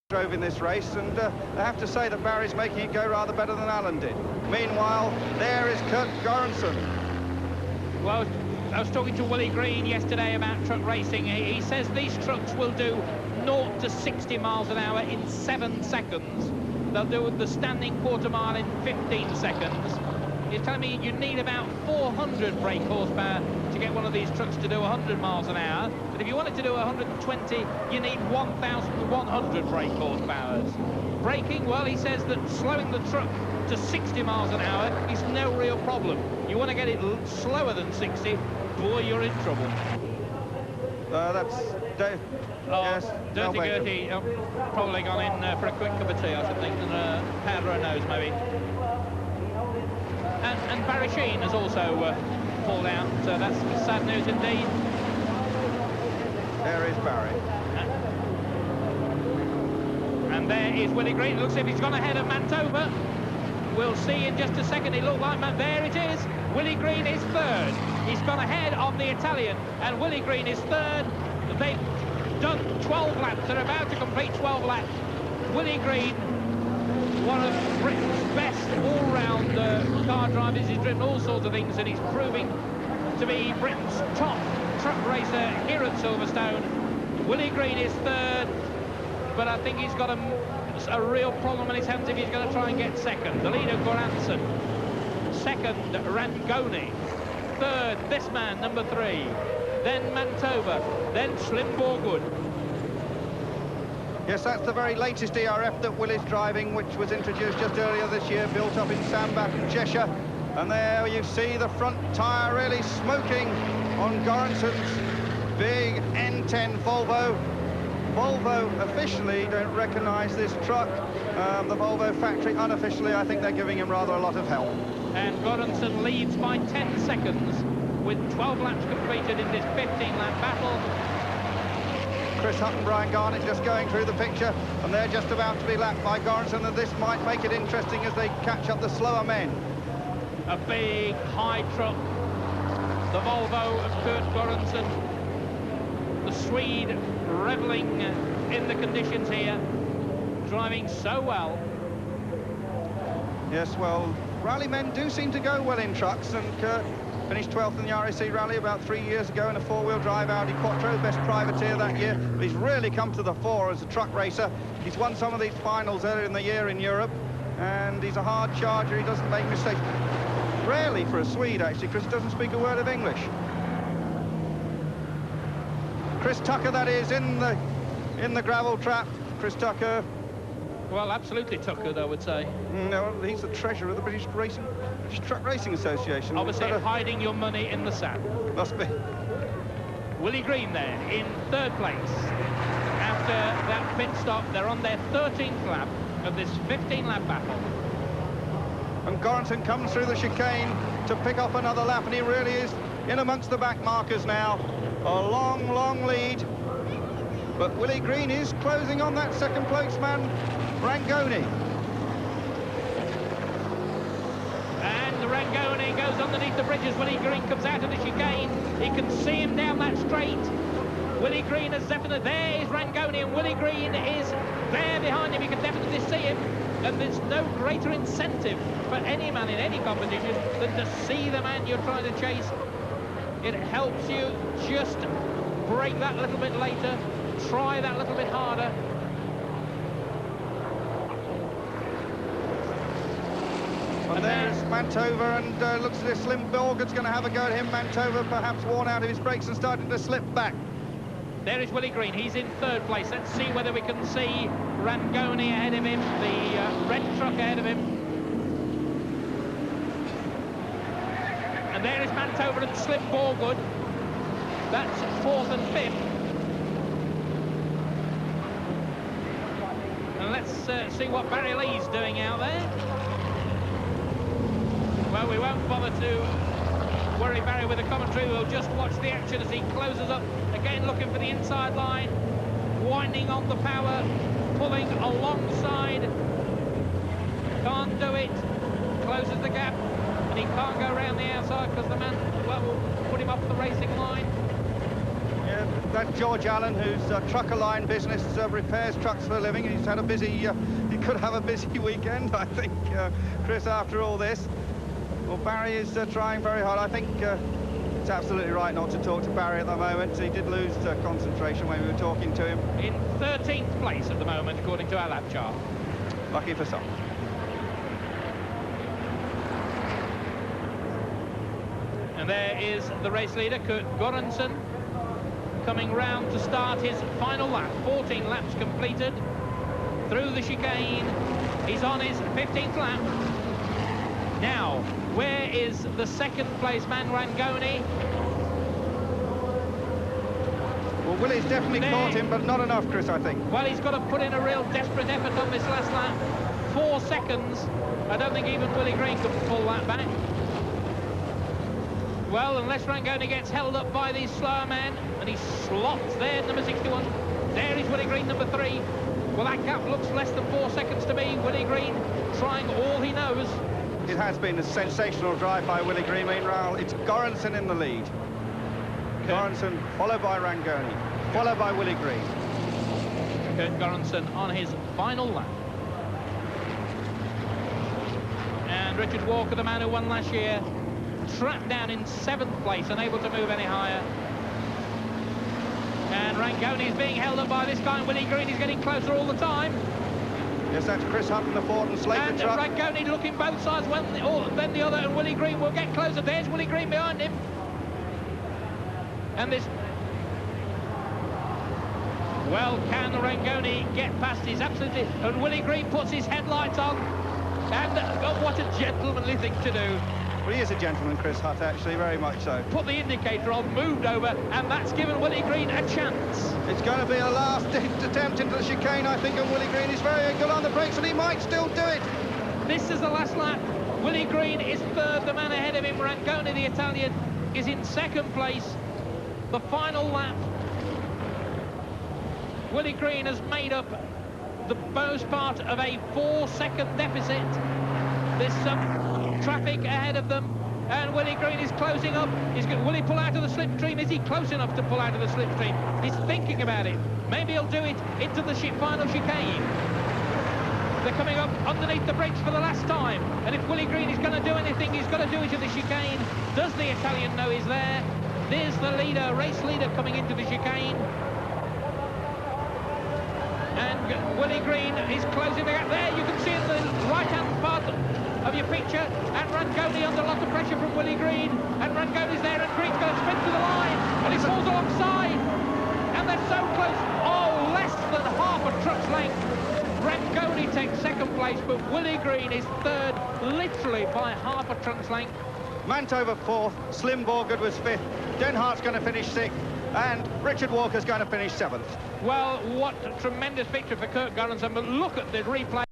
drove in this race, and I have to say that Barry's making it go rather better than Alan did. Meanwhile, there is Kurt Göransson. Well, I was talking to Willie Green yesterday about truck racing. He says these trucks will do 0 to 60 miles an hour in 7 seconds. They'll do the standing quarter mile in 15 seconds. He's telling me you need about 400 brake horsepower to get one of these trucks to do 100 miles an hour. But if you wanted to do 120, you need 1,100 brake horsepower. Braking, well, he says that slowing the truck to 60 miles an hour is no real problem. You want to get it slower than 60, boy, you're in trouble. That's Dave. Oh, yes, Dirty Gertie, probably gone in for a quick cup of tea or something, and a powder her nose maybe. And Barry Sheene has also pulled out, so that's sad news indeed. There is Barry. And there is Willie Green. It looks as if he's gone ahead of Mantova. We'll see in just a second. It looked like there it is. Willie Green is third. He's gone ahead of the Italian, and Willie Green is third. They've done 12 laps. They're about to complete 12 laps. Willie Green, one of Britain's best all-round car drivers. He's driven all sorts of things, and he's proving to be Britain's top truck racer here at Silverstone. Willie Green is third, but I think he's got a real problem on his hands if he's going to try and get second. The leader, Göransson. Second, Rangoni. Third, this man, number 3. Then Mantova. Then Slim Borgwood. Yes, that's the very latest ERF that Willie's driving, which was introduced just earlier this year, built up in Sandbach and Cheshire. And there you see the front tyre really smoking on Göransson's big N10 Volvo. Volvo officially don't recognise this truck. The Volvo factory unofficially, I think they're giving him rather a lot of help. And Göransson leads by 10 seconds with 12 laps completed in this 15-lap battle. Chris Hutt and Brian Garnett just going through the picture, and they're just about to be lapped by Göransson, and this might make it interesting as they catch up the slower men. A big, high truck. The Volvo of Kurt Göransson. The Swede revelling in the conditions here, driving so well. Yes, well, rally men do seem to go well in trucks, and Kurt finished 12th in the RAC Rally about 3 years ago in a four-wheel drive Audi Quattro, best privateer that year. But he's really come to the fore as a truck racer. He's won some of these finals earlier in the year in Europe, and he's a hard charger. He doesn't make mistakes. Rarely for a Swede, actually, because he doesn't speak a word of English. Chris Tucker, that is, in the gravel trap. Chris Tucker. Well, absolutely Tucker, I would say. No, he's the treasurer of the British Truck Racing Association. Obviously hiding your money in the sand. Must be. Willie Green there in third place. After that pit stop, they're on their 13th lap of this 15-lap battle. And Göransson comes through the chicane to pick up another lap, and he really is in amongst the back markers now. A long, long lead. But Willie Green is closing on that second place man, Rangoni. And Rangoni goes underneath the bridges. Willie Green comes out of the chicane. He can see him down that straight. Willie Green has definitely... There is Rangoni, and Willie Green is there behind him. You can definitely see him. And there's no greater incentive for any man in any competition than to see the man you're trying to chase. It helps you just brake that little bit later, try that little bit harder. And there's Mantova, and looks as if Slim Borgwood's going to have a go at him. Mantova perhaps worn out of his brakes and starting to slip back. There is Willie Green. He's in third place. Let's see whether we can see Rangoni ahead of him, the red truck ahead of him. And there is Mantova and Slim Borgwood. That's 4th and 5th. And let's see what Barry Lee's doing out there. Well, we won't bother to worry Barry with the commentary. We'll just watch the action as he closes up. Again, looking for the inside line. Winding on the power. Pulling alongside. Can't do it. Closes the gap. And he can't go around the outside because the man, well, will put him off the racing line. Yeah, that George Allen, whose trucker line business repairs trucks for a living. He's had a busy, he could have a busy weekend, I think, Chris, after all this. Well, Barry is trying very hard. I think it's absolutely right not to talk to Barry at the moment. He did lose concentration when we were talking to him. In 13th place at the moment, according to our lap chart. Lucky for some. And there is the race leader, Kurt Göransson, coming round to start his final lap. 14 laps completed through the chicane. He's on his 15th lap. Now, where is the second place man, Rangoni? Well, Willie's definitely caught him, but not enough, Chris, I think. Well, he's got to put in a real desperate effort on this last lap. 4 seconds. I don't think even Willie Green could pull that back. Well, unless Rangoni gets held up by these slower men, and he slots there, number 61. There is Willie Green, number 3. Well, that gap looks less than 4 seconds to me. Willie Green trying all he knows. It has been a sensational drive by Willie Green. Meanwhile, it's Göransson in the lead. Okay. Göransson, followed by Rangoni, followed by Willie Green. Kurt Göransson on his final lap. And Richard Walker, the man who won last year, trapped down in 7th place, unable to move any higher. And Rangoni is being held up by this guy, and Willie Green is getting closer all the time. Yes, that's Chris Hunt and the Ford and Slater and truck. Rangoni looking both sides, then the other, and Willie Green will get closer. There's Willie Green behind him. And this... Well, can Rangoni get past his absolutely... And Willie Green puts his headlights on. And oh, what a gentlemanly thing to do. Well, he is a gentleman, Chris Hutt, actually, very much so. Put the indicator on, moved over, and that's given Willie Green a chance. It's going to be a last attempt into the chicane, I think, and Willie Green is very good on the brakes, and he might still do it. This is the last lap. Willie Green is 3rd, the man ahead of him, Rangoni, the Italian, is in 2nd place. The final lap. Willie Green has made up the most part of a 4-second deficit. There's some traffic ahead of them, and Willie Green is closing up. Will he pull out of the slipstream? Is he close enough to pull out of the slipstream? He's thinking about it. Maybe he'll do it into the final chicane. They're coming up underneath the brakes for the last time, and if Willie Green is going to do anything, he's got to do it in the chicane. Does the Italian know he's there? There's the leader, race leader, coming into the chicane. And Willie Green is closing the gap. There, you can see in the right-hand part of your picture, and Rangoni under a lot of pressure from Willie Green, and Rangoni's there, and Green's going to sprint to the line, and he falls alongside, and they're so close. Oh, less than half a truck's length. Rangoni takes 2nd place, but Willie Green is 3rd, literally by half a truck's length. Mantover 4th, Slim Borgard was 5th, Denhart's going to finish 6th, and Richard Walker's going to finish 7th. Well, what a tremendous victory for Kurt Göransson, but look at the replay.